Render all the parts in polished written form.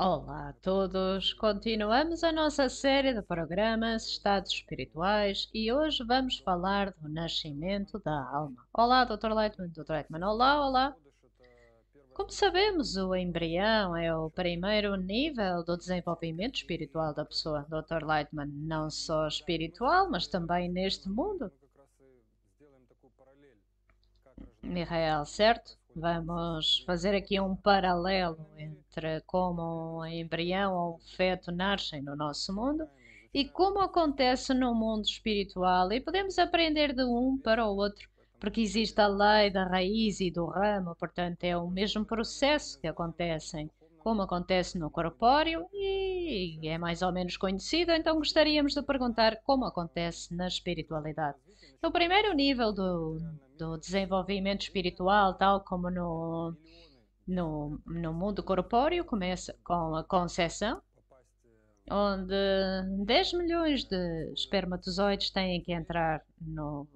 Olá a todos! Continuamos a nossa série de programas Estados Espirituais e hoje vamos falar do nascimento da alma. Olá, Dr. Lightman, Dr. Lightman, olá, olá! Como sabemos, o embrião é o primeiro nível do desenvolvimento espiritual da pessoa. Dr. Lightman, não só espiritual, mas também neste mundo. Michael, certo? Vamos fazer aqui um paralelo entre como um embrião ou um feto nascem no nosso mundo e como acontece no mundo espiritual. E podemos aprender de um para o outro, porque existe a lei da raiz e do ramo, portanto, é o mesmo processo que acontecem, como acontece no corpóreo e é mais ou menos conhecido. Então, gostaríamos de perguntar como acontece na espiritualidade. No primeiro nível do desenvolvimento espiritual, tal como no mundo corpóreo, começa com a concepção, onde 10 milhões de espermatozoides têm que entrar no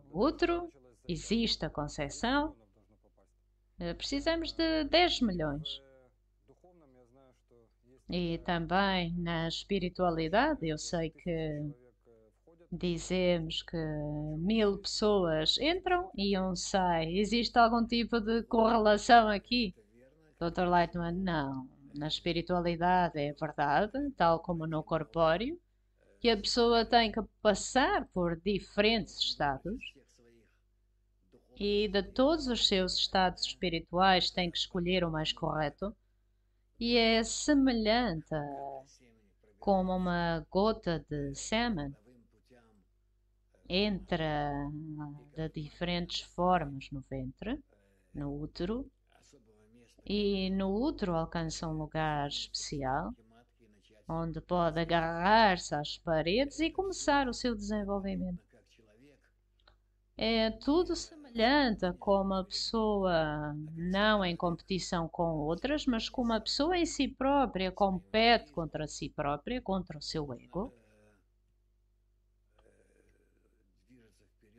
útero, existe a concepção, precisamos de 10 milhões. E também na espiritualidade, eu sei que dizemos que 1000 pessoas entram e um sai. Existe algum tipo de correlação aqui? Dr. Lightman, não. Na espiritualidade é verdade, tal como no corpóreo, que a pessoa tem que passar por diferentes estados e de todos os seus estados espirituais tem que escolher o mais correto. E é semelhante como uma gota de sêmen entra de diferentes formas no ventre, no útero, e no útero alcança um lugar especial, onde pode agarrar-se às paredes e começar o seu desenvolvimento. É tudo semelhante a como a pessoa, não em competição com outras, mas como a pessoa em si própria compete contra si própria, contra o seu ego.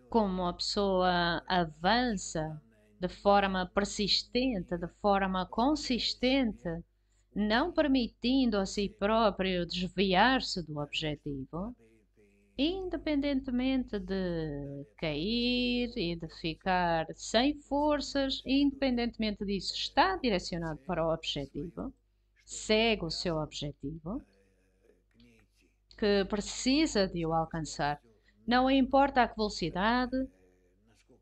Como a pessoa avança de forma persistente, de forma consistente, não permitindo a si próprio desviar-se do objetivo, independentemente de cair e de ficar sem forças, independentemente disso, está direcionado para o objetivo, segue o seu objetivo, que precisa de o alcançar. Não importa a que velocidade,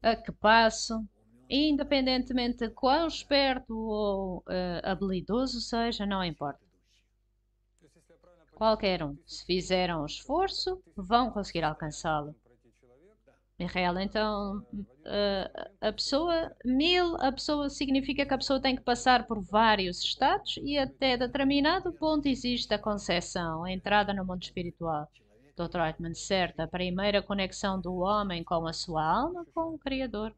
a que passo, independentemente de quão esperto ou habilidoso seja, não importa. Qualquer um, se fizeram o esforço, vão conseguir alcançá-lo. Michael, então a pessoa, 1000, a pessoa significa que a pessoa tem que passar por vários estados e até determinado ponto existe a concepção, a entrada no mundo espiritual. Dr. Altman, certo, a primeira conexão do homem com a sua alma, com o Criador.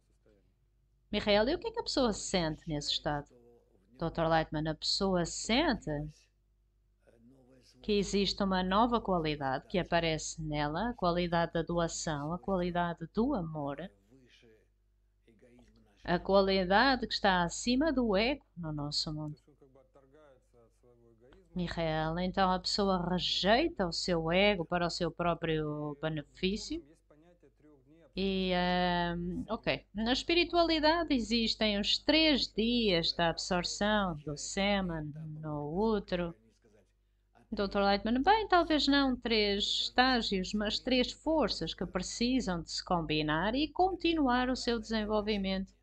Michael, e o que é que a pessoa sente nesse estado? Dr. Lightman, a pessoa sente que existe uma nova qualidade que aparece nela, a qualidade da doação, a qualidade do amor, a qualidade que está acima do ego no nosso mundo. Michael, então a pessoa rejeita o seu ego para o seu próprio benefício. E, ok, na espiritualidade existem os 3 dias da absorção do sêmen no útero. Dr. Lightman, bem, talvez não 3 estágios, mas 3 forças que precisam de se combinar e continuar o seu desenvolvimento,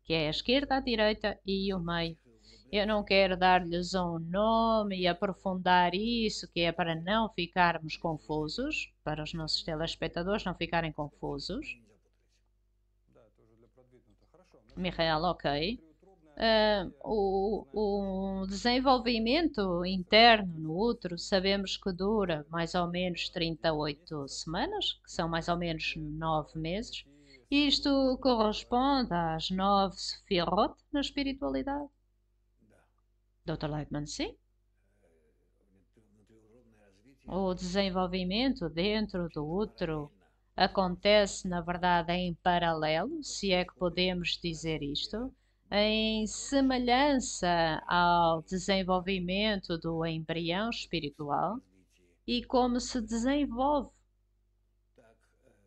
que é a esquerda, a direita e o meio. Eu não quero dar-lhes um nome e aprofundar isso, que é para não ficarmos confusos, para os nossos telespectadores não ficarem confusos. Michael, ok. O desenvolvimento interno no útero sabemos que dura mais ou menos 38 semanas, que são mais ou menos 9 meses. Isto corresponde às 9 Sefirot na espiritualidade. Dr. Lightman, sim. O desenvolvimento dentro do útero acontece, na verdade, em paralelo, se é que podemos dizer isto. em semelhança ao desenvolvimento do embrião espiritual e como se desenvolve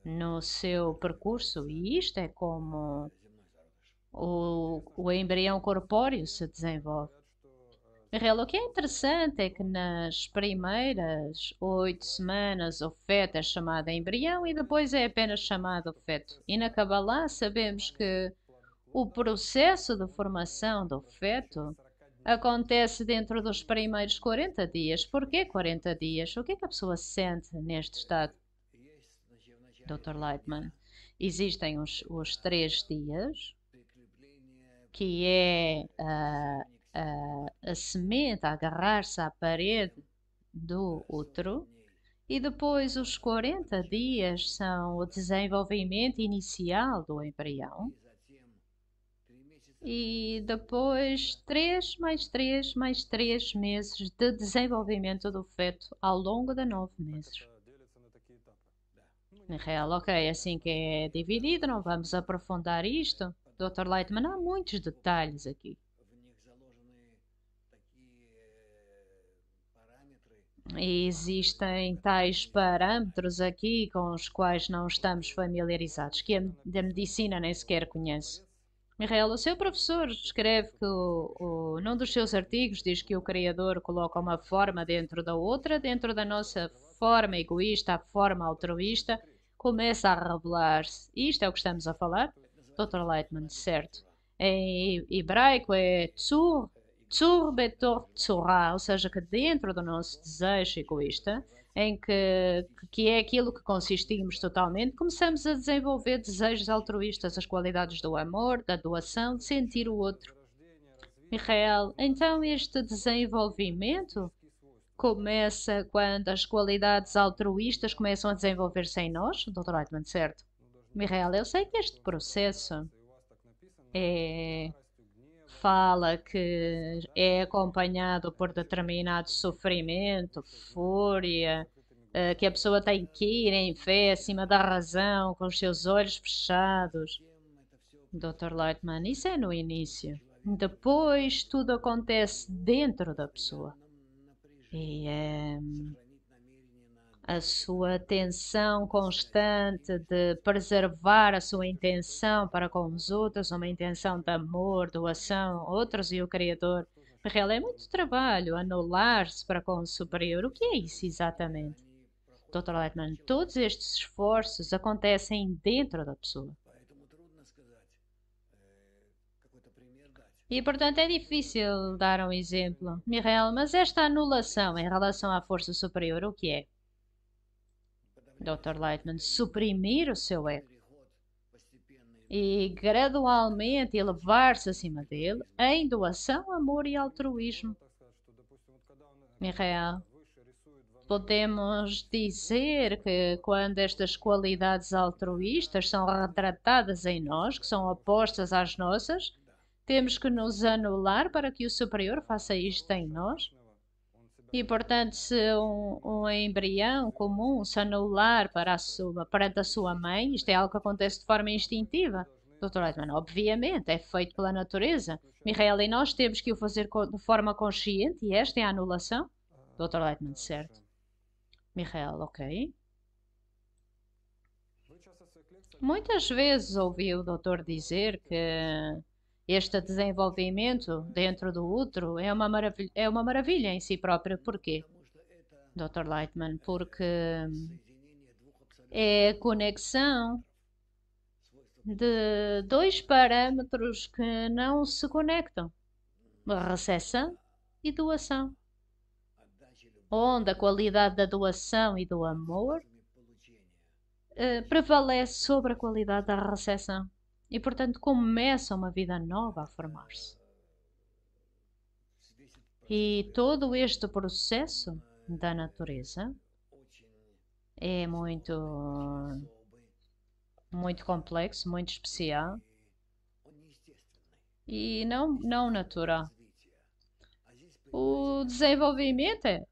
no seu percurso, e isto é como o embrião corpóreo se desenvolve. Real, o que é interessante é que nas primeiras 8 semanas o feto é chamado embrião e depois é apenas chamado feto. E na Kabbalah sabemos que o processo de formação do feto acontece dentro dos primeiros 40 dias. Porquê 40 dias? O que é que a pessoa sente neste estado? Dr. Lightman, existem os 3 dias, que é a semente a agarrar-se à parede do útero, e depois os 40 dias são o desenvolvimento inicial do embrião, e depois 3 mais 3 mais 3 meses de desenvolvimento do feto ao longo de 9 meses. Em real, ok, assim que é dividido, não vamos aprofundar isto. Dr. Lightman, há muitos detalhes aqui. E existem tais parâmetros aqui com os quais não estamos familiarizados, que a da medicina nem sequer conhece. Michael, o seu professor escreve que num dos seus artigos diz que o Criador coloca uma forma dentro da outra, dentro da nossa forma egoísta, a forma altruísta, começa a revelar-se. Isto é o que estamos a falar? Dr. Lightman, certo. Em hebraico é tzur, tzur betor tzurah, ou seja, que dentro do nosso desejo egoísta, em que é aquilo que consistimos totalmente, começamos a desenvolver desejos altruístas, as qualidades do amor, da doação, de sentir o outro. Michael, então este desenvolvimento começa quando as qualidades altruístas começam a desenvolver-se em nós, Dr. Whiteman, certo? Michael, eu sei que este processo fala que é acompanhado por determinado sofrimento, fúria, que a pessoa tem que ir em fé acima da razão, com os seus olhos fechados. Dr. Lightman, isso é no início. Depois tudo acontece dentro da pessoa. E a sua atenção constante de preservar a sua intenção para com os outros, uma intenção de amor, doação, outros e o Criador. Real é muito trabalho anular-se para com o superior. O que é isso exatamente? Dr. Lightman, todos estes esforços acontecem dentro da pessoa. E, portanto, é difícil dar um exemplo. Michael, mas esta anulação em relação à força superior, o que é? Dr. Lightman, suprimir o seu ego e gradualmente elevar-se acima dele em doação, amor e altruísmo. Michael, podemos dizer que quando estas qualidades altruístas são retratadas em nós, que são opostas às nossas, temos que nos anular para que o superior faça isto em nós? E, portanto, se um embrião comum se anular perante a sua mãe, isto é algo que acontece de forma instintiva. Dr. Leitman, obviamente, é feito pela natureza. Michael, e nós temos que o fazer de forma consciente, e esta é a anulação? Dr. Leitman, certo. Michael, ok. Muitas vezes ouvi o doutor dizer que este desenvolvimento dentro do útero é uma maravilha em si próprio. Porquê, Dr. Lightman? Porque é a conexão de dois parâmetros que não se conectam: recepção e doação, onde a qualidade da doação e do amor prevalece sobre a qualidade da recepção. E, portanto, começa uma vida nova a formar-se. E todo este processo da natureza é muito complexo, muito especial e não natural. O desenvolvimento é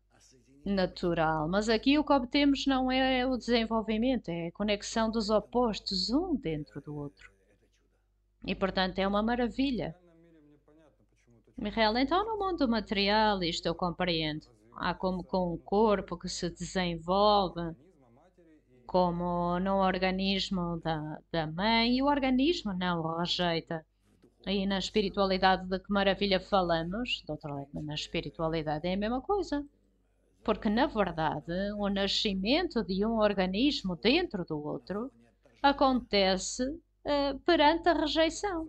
natural, mas aqui o que obtemos não é o desenvolvimento, é a conexão dos opostos um dentro do outro. E, portanto, é uma maravilha Michael, então no mundo material, isto eu compreendo. Há como com um corpo que se desenvolve, como no organismo da mãe, e o organismo não o rejeita. Aí na espiritualidade de que maravilha falamos, doutor Leitman, na espiritualidade é a mesma coisa. Porque, na verdade, o nascimento de um organismo dentro do outro acontece perante a rejeição.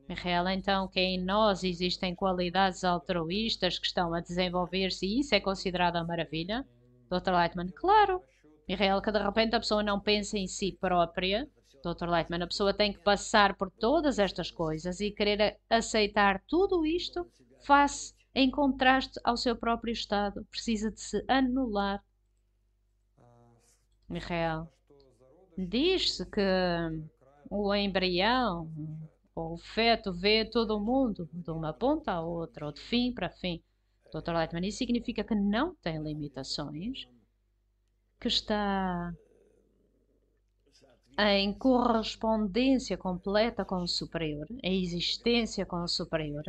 Michael, então, que em nós existem qualidades altruístas que estão a desenvolver-se e isso é considerado a maravilha? Dr. Lightman, claro. Michael, que de repente a pessoa não pensa em si própria. Dr. Lightman, a pessoa tem que passar por todas estas coisas e querer aceitar tudo isto face em contraste ao seu próprio estado. Precisa de se anular. Michael, diz-se que o embrião ou o feto vê todo o mundo de uma ponta à outra, ou de fim para fim. Dr. Lightman, isso significa que não tem limitações, que está em correspondência completa com o superior, em existência com o superior,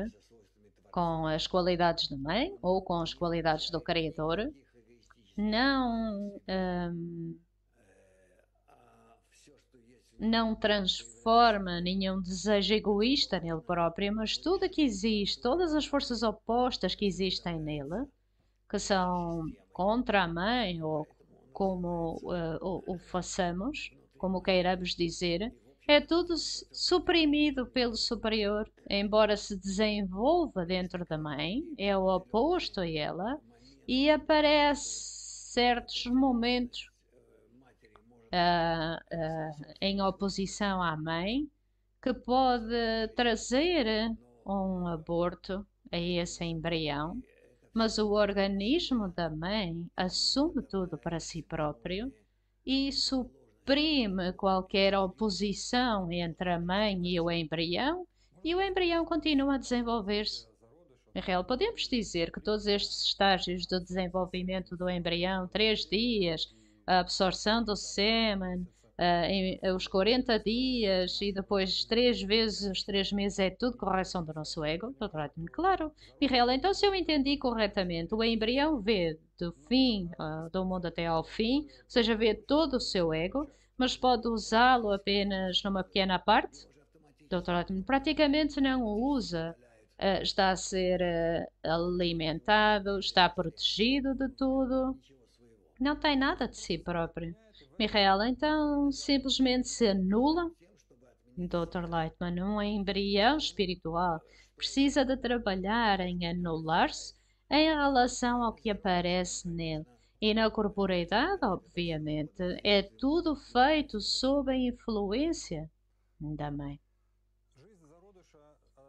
com as qualidades da mãe ou com as qualidades do Criador, não não transforma nenhum desejo egoísta nele próprio, mas tudo que existe, todas as forças opostas que existem nele, que são contra a mãe, ou como o façamos, como queiramos dizer, é tudo suprimido pelo superior, embora se desenvolva dentro da mãe, é o oposto a ela, e aparece certos momentos em oposição à mãe, que pode trazer um aborto a esse embrião, mas o organismo da mãe assume tudo para si próprio e suprime qualquer oposição entre a mãe e o embrião continua a desenvolver-se. Michael, podemos dizer que todos estes estágios do desenvolvimento do embrião, 3 dias, a absorção do sêmen, os 40 dias e depois 3 vezes os 3 meses é tudo correção do nosso ego? Doutor, claro. Michael, então se eu entendi corretamente, o embrião vê do fim do mundo até ao fim, ou seja, vê todo o seu ego, mas pode usá-lo apenas numa pequena parte? Doutor, praticamente não o usa. Está a ser alimentado, está protegido de tudo, não tem nada de si próprio. Michael, então simplesmente se anula. Dr. Lightman, um embrião espiritual precisa de trabalhar em anular-se em relação ao que aparece nele. E na corporeidade, obviamente, é tudo feito sob a influência da mãe.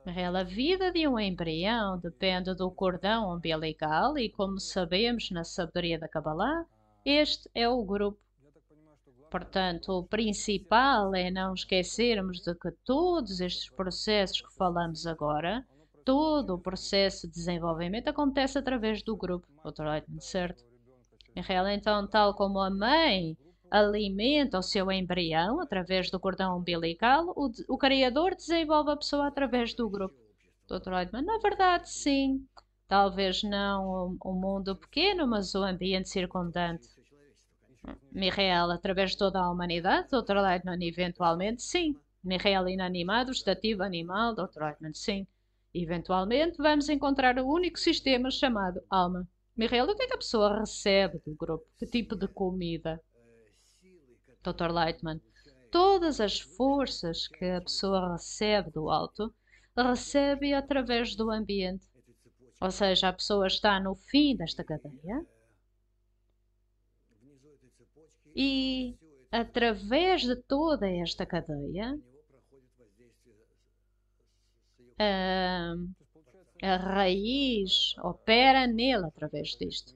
A vida de um embrião depende do cordão umbilical e, como sabemos na sabedoria da Kabbalah, este é o grupo. Portanto, o principal é não esquecermos de que todos estes processos que falamos agora, todo o processo de desenvolvimento acontece através do grupo. Dr. Leitman, certo? Em real, então, tal como a mãe alimenta o seu embrião através do cordão umbilical, o Criador desenvolve a pessoa através do grupo. Dr. Leitman, na verdade, sim. Talvez não o mundo pequeno, mas o ambiente circundante. Michael, através de toda a humanidade, Dr. Leitman, eventualmente, sim. Michael inanimado, estativo animal, Dr. Leitman, sim. Eventualmente, vamos encontrar o único sistema chamado alma. Michael, o que é que a pessoa recebe do grupo? Que tipo de comida? Dr. Lightman, todas as forças que a pessoa recebe do alto, recebe através do ambiente. Ou seja, a pessoa está no fim desta cadeia e, através de toda esta cadeia, a raiz opera nele através disto.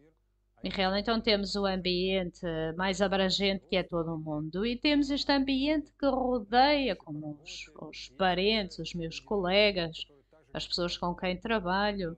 Michael, então temos o ambiente mais abrangente que é todo o mundo e temos este ambiente que rodeia como os parentes, os meus colegas, as pessoas com quem trabalho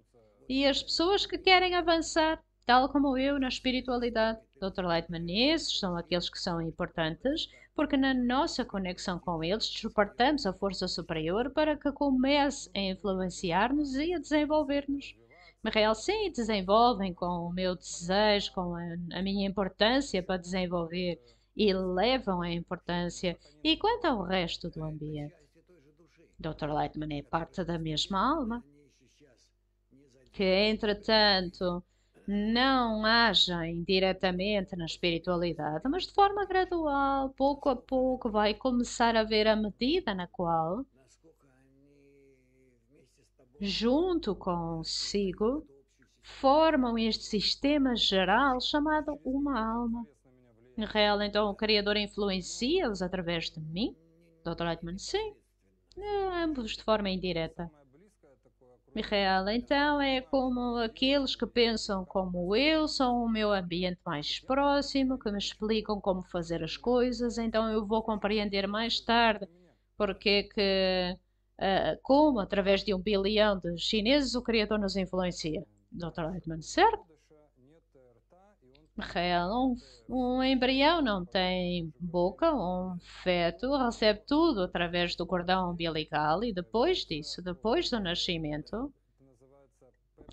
e as pessoas que querem avançar, tal como eu na espiritualidade. Dr. Lightman, esses são aqueles que são importantes, porque na nossa conexão com eles despertamos a força superior para que comece a influenciar-nos e a desenvolver-nos. Michael, sim, desenvolvem com o meu desejo, com a minha importância para desenvolver e levam a importância. E quanto ao resto do ambiente? Dr. Lightman é parte da mesma alma, que entretanto não agem diretamente na espiritualidade, mas de forma gradual, pouco a pouco, vai começar a ver a medida na qual, junto consigo, formam este sistema geral chamado uma alma. Em real, então, o Criador influencia-os através de mim? Dr. Lightman, sim, ambos de forma indireta. Michael, então é como aqueles que pensam como eu, são o meu ambiente mais próximo, que me explicam como fazer as coisas, então eu vou compreender mais tarde porque é que, como através de 1 bilhão de chineses o Criador nos influencia. Dr. Lightman, certo? Michael, um embrião não tem boca, um feto recebe tudo através do cordão umbilical e depois disso, depois do nascimento,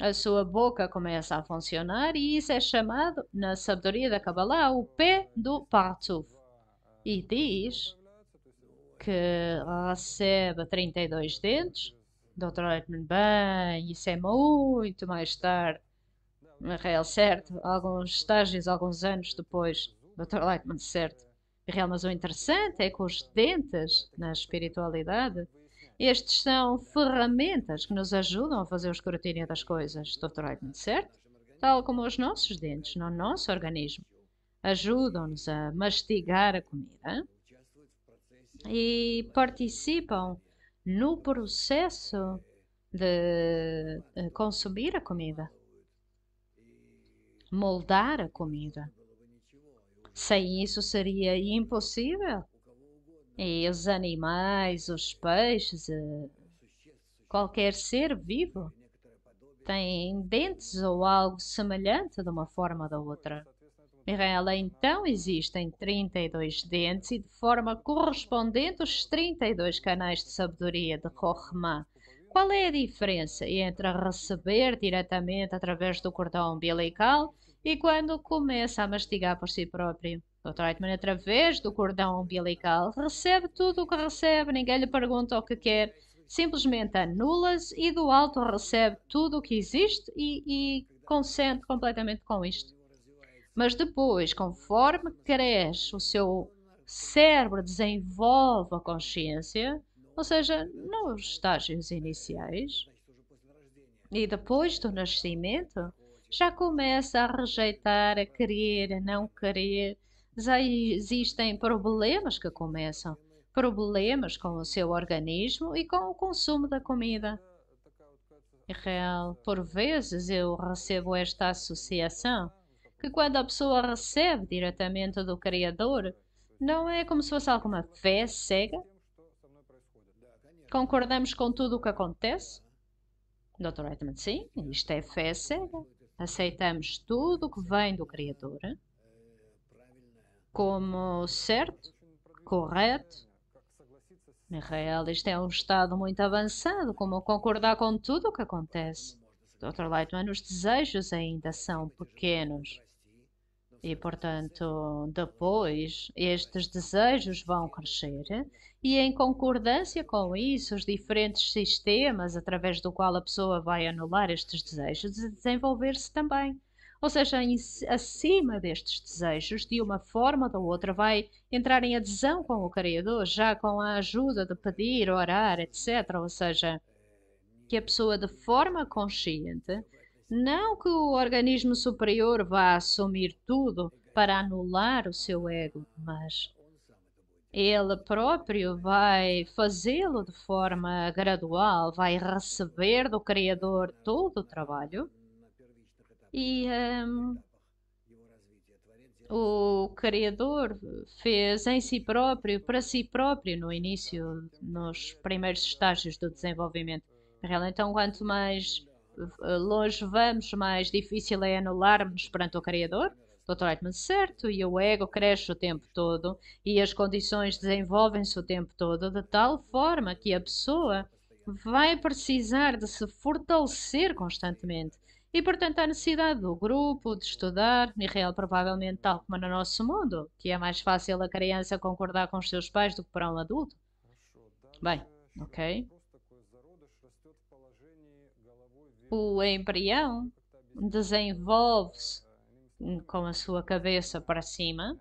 a sua boca começa a funcionar e isso é chamado, na sabedoria da Kabbalah, o pé do Partuf. E diz que recebe 32 dentes. Dr. Lightman, bem, isso é muito mais tarde. Real, certo, alguns estágios, alguns anos depois. Dr. Lightman, certo. Real, mas o interessante é que os dentes, na espiritualidade, estes são ferramentas que nos ajudam a fazer o escrutínio das coisas, Dr. Lightman, certo? Tal como os nossos dentes no nosso organismo. Ajudam-nos a mastigar a comida e participam no processo de consumir a comida, moldar a comida. Sem isso seria impossível. E os animais, os peixes, qualquer ser vivo tem dentes ou algo semelhante de uma forma ou da outra. Michaela, então existem 32 dentes e de forma correspondente os 32 canais de sabedoria de Chokhmah. Qual é a diferença entre receber diretamente através do cordão umbilical e quando começa a mastigar por si próprio? Dr. Reitman, através do cordão umbilical, recebe tudo o que recebe, ninguém lhe pergunta o que quer, simplesmente anula-se e do alto recebe tudo o que existe e consente completamente com isto. Mas depois, conforme cresce, o seu cérebro desenvolve a consciência, ou seja, nos estágios iniciais, e depois do nascimento, já começa a rejeitar, a querer, a não querer. Já existem problemas que começam. Problemas com o seu organismo e com o consumo da comida. É real, por vezes eu recebo esta associação que quando a pessoa recebe diretamente do Criador, não é como se fosse alguma fé cega? Concordamos com tudo o que acontece? Dr. Reitman, sim, isto é fé cega. Aceitamos tudo o que vem do Criador como certo, correto. Na real, isto é um estado muito avançado, como concordar com tudo o que acontece. Dr. Lightman, os desejos ainda são pequenos. E, portanto, depois estes desejos vão crescer e, em concordância com isso, os diferentes sistemas através do qual a pessoa vai anular estes desejos desenvolver-se também. Ou seja, acima destes desejos, de uma forma ou da outra, vai entrar em adesão com o Criador, já com a ajuda de pedir, orar, etc. Ou seja, que a pessoa de forma consciente, não que o organismo superior vá assumir tudo para anular o seu ego, mas ele próprio vai fazê-lo de forma gradual, vai receber do Criador todo o trabalho e o Criador fez em si próprio, para si próprio, no início, nos primeiros estágios do desenvolvimento. Então, quanto mais longe vamos, mais difícil é anularmos perante o Criador. Dr. Reitman, certo, e o ego cresce o tempo todo e as condições desenvolvem-se o tempo todo de tal forma que a pessoa vai precisar de se fortalecer constantemente. E, portanto, há necessidade do grupo, de estudar, e real, provavelmente, tal como no nosso mundo, que é mais fácil a criança concordar com os seus pais do que para um adulto. Bem, ok. O embrião desenvolve-se com a sua cabeça para cima.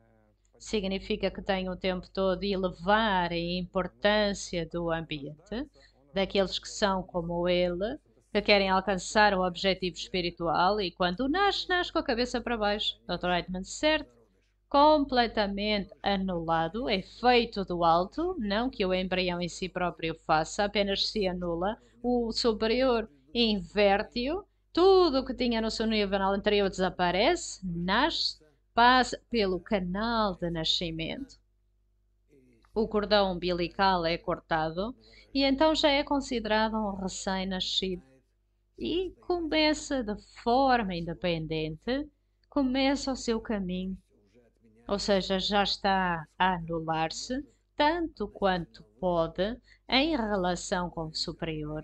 Significa que tem o tempo todo de elevar a importância do ambiente, daqueles que são como ele, que querem alcançar o objetivo espiritual e quando nasce, nasce com a cabeça para baixo. Dr. Reitman, certo? Completamente anulado, é feito do alto, não que o embrião em si próprio faça, apenas se anula. O superior inverte-o, tudo o que tinha no seu nível anterior desaparece, nasce, passa pelo canal de nascimento. O cordão umbilical é cortado e então já é considerado um recém-nascido. E começa de forma independente, começa o seu caminho. Ou seja, já está a anular-se tanto quanto pode em relação com o superior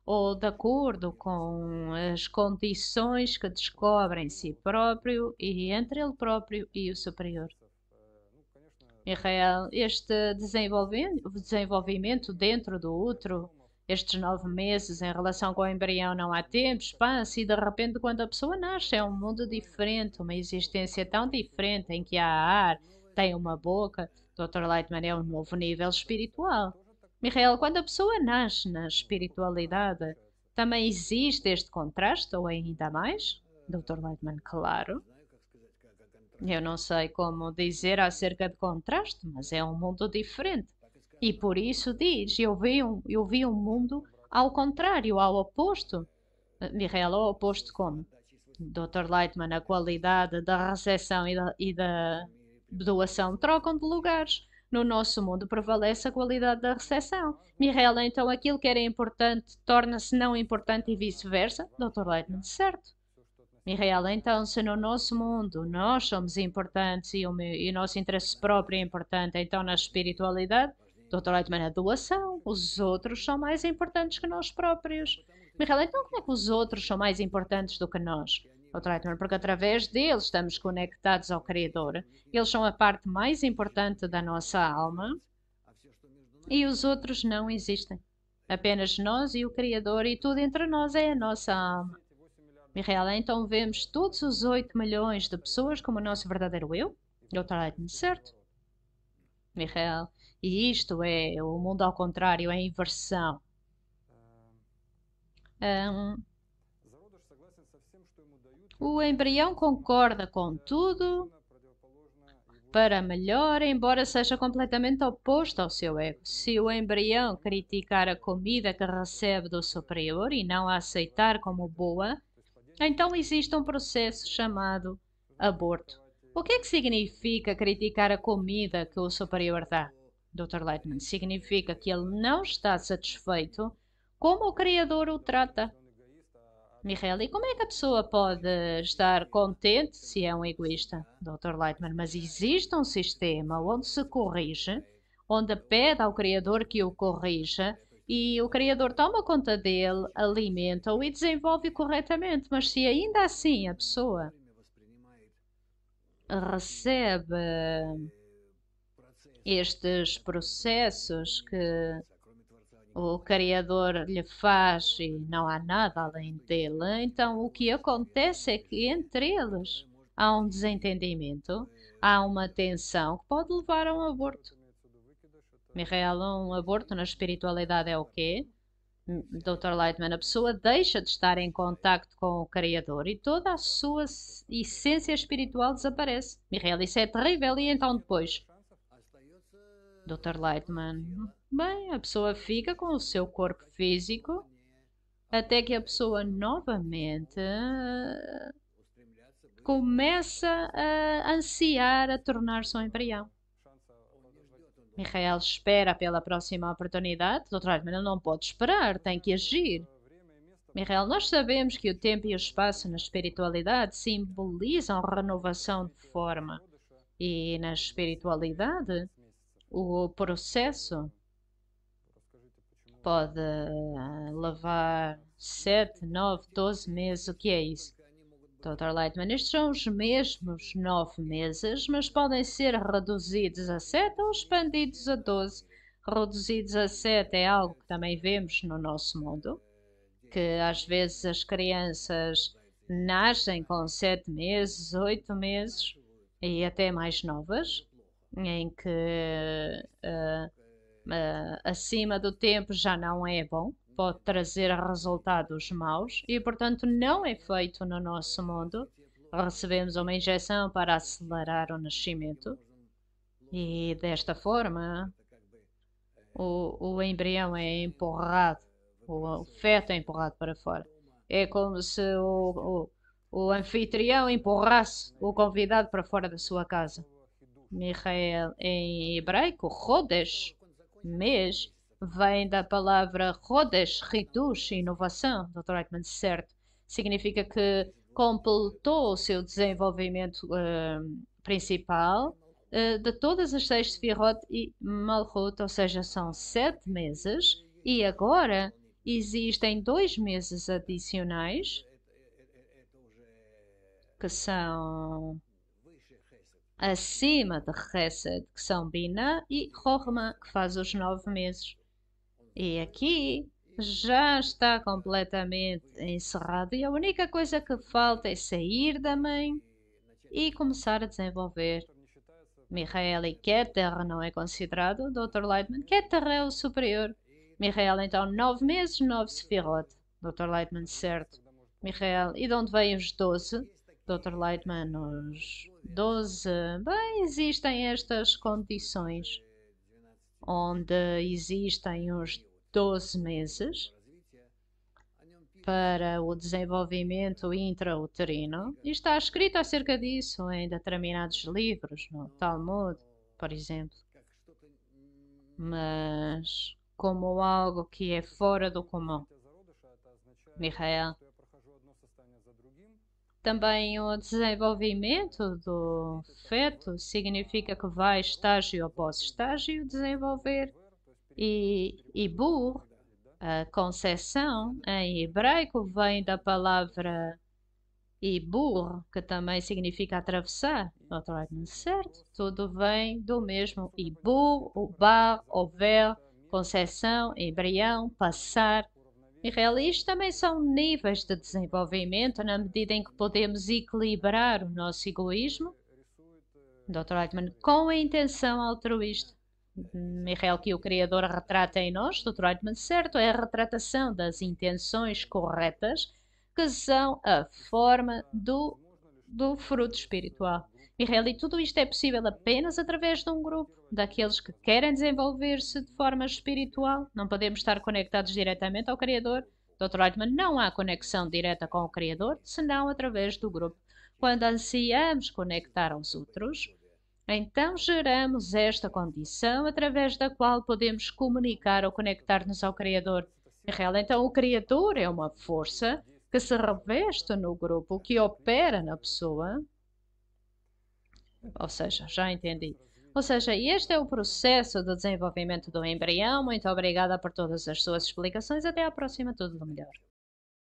ou de acordo com as condições que descobre em si próprio e entre ele próprio e o superior. Israel, este desenvolvimento dentro do útero, estes 9 meses em relação com o embrião, não há tempo, espaço, e de repente, quando a pessoa nasce, é um mundo diferente, uma existência tão diferente em que há ar, tem uma boca. Dr. Lightman é um novo nível espiritual. Michael, quando a pessoa nasce na espiritualidade, também existe este contraste, ou ainda mais? Dr. Lightman, claro. Eu não sei como dizer acerca de contraste, mas é um mundo diferente. E por isso diz, eu vi um mundo ao contrário, ao oposto. Michael, ao oposto como? Dr. Lightman, a qualidade da recepção e da doação trocam de lugares. No nosso mundo prevalece a qualidade da recepção. Michael, então aquilo que era importante torna-se não importante e vice-versa? Dr. Lightman, certo. Michael, então, se no nosso mundo nós somos importantes e o nosso interesse próprio é importante, então na espiritualidade, Dr. Lightman, a doação, os outros são mais importantes que nós próprios. Michael, então como é que os outros são mais importantes do que nós? Dr. Lightman, porque através deles estamos conectados ao Criador. Eles são a parte mais importante da nossa alma e os outros não existem. Apenas nós e o Criador e tudo entre nós é a nossa alma. Michael, então vemos todos os 8 milhões de pessoas como o nosso verdadeiro eu? Dr. Lightman, certo. Michael, e isto é o mundo ao contrário, é a inversão. O embrião concorda com tudo para melhor, embora seja completamente oposto ao seu ego. Se o embrião criticar a comida que recebe do superior e não a aceitar como boa, então existe um processo chamado aborto. O que é que significa criticar a comida que o superior dá? Dr. Lightman, significa que ele não está satisfeito como o Criador o trata. Michael, e como é que a pessoa pode estar contente se é um egoísta? Dr. Lightman, mas existe um sistema onde se corrige, onde pede ao Criador que o corrija e o Criador toma conta dele, alimenta-o e desenvolve corretamente. Mas se ainda assim a pessoa recebe estes processos que o Criador lhe faz e não há nada além dele, então o que acontece é que entre eles há um desentendimento, há uma tensão que pode levar a um aborto. Michael, um aborto na espiritualidade é o quê? Dr. Lightman, a pessoa deixa de estar em contacto com o Criador e toda a sua essência espiritual desaparece. Michael, isso é terrível. E então depois? Dr. Lightman, bem, a pessoa fica com o seu corpo físico até que a pessoa novamente começa a ansiar a tornar-se um embrião. Michael espera pela próxima oportunidade. Dr. Lightman, ele não pode esperar, tem que agir. Michael, nós sabemos que o tempo e o espaço na espiritualidade simbolizam renovação de forma. E na espiritualidade, o processo pode levar 7, 9, 12 meses. O que é isso? Dr. Lightman, estes são os mesmos 9 meses, mas podem ser reduzidos a 7 ou expandidos a 12. Reduzidos a 7 é algo que também vemos no nosso mundo, que às vezes as crianças nascem com 7 meses, 8 meses e até mais novas, em que acima do tempo já não é bom, pode trazer resultados maus e, portanto, não é feito no nosso mundo. Recebemos uma injeção para acelerar o nascimento e, desta forma, o embrião é empurrado, o feto é empurrado para fora. É como se o anfitrião empurrasse o convidado para fora da sua casa. Michael, em hebraico, Rodesh, mês, vem da palavra Rodesh, Hidush, inovação, Dr. Eichmann, certo. Significa que completou o seu desenvolvimento principal de todas as 6 Sefirot e Malchut, ou seja, são 7 meses, e agora existem 2 meses adicionais, que são acima de Chesed, que são Binah, e Chokhmah, que faz os 9 meses. E aqui já está completamente encerrado e a única coisa que falta é sair da mãe e começar a desenvolver. Michael e Keter não é considerado, Dr. Lightman. Keter é o superior. Michael, então, 9 meses, 9 Sefirot. Dr. Lightman, certo. Michael, e de onde vêm os 12? Dr. Lightman, os 12. Bem, existem estas condições onde existem os 12 meses para o desenvolvimento intrauterino. E está escrito acerca disso em determinados livros, no Talmud, por exemplo. Mas como algo que é fora do comum. Michael. Também o desenvolvimento do feto significa que vai estágio após estágio desenvolver. E bur, a conceção, em hebraico vem da palavra ibur, que também significa atravessar. Certo? Tudo vem do mesmo ibur, ubar, over, conceção, embrião, passar. E isto também são níveis de desenvolvimento na medida em que podemos equilibrar o nosso egoísmo, Dr. Eichmann, com a intenção altruísta. Michael, que o Criador retrata em nós, Dr. Eichmann, certo, é a retratação das intenções corretas que são a forma do fruto espiritual. Michael, e tudo isto é possível apenas através de um grupo, daqueles que querem desenvolver-se de forma espiritual. Não podemos estar conectados diretamente ao Criador. Dr. Eichmann, não há conexão direta com o Criador, senão através do grupo. Quando ansiamos conectar aos outros, então geramos esta condição através da qual podemos comunicar ou conectar-nos ao Criador. Então o Criador é uma força que se reveste no grupo, que opera na pessoa. Ou seja, já entendi. Ou seja, este é o processo de desenvolvimento do embrião. Muito obrigada por todas as suas explicações. Até à próxima. Tudo do melhor.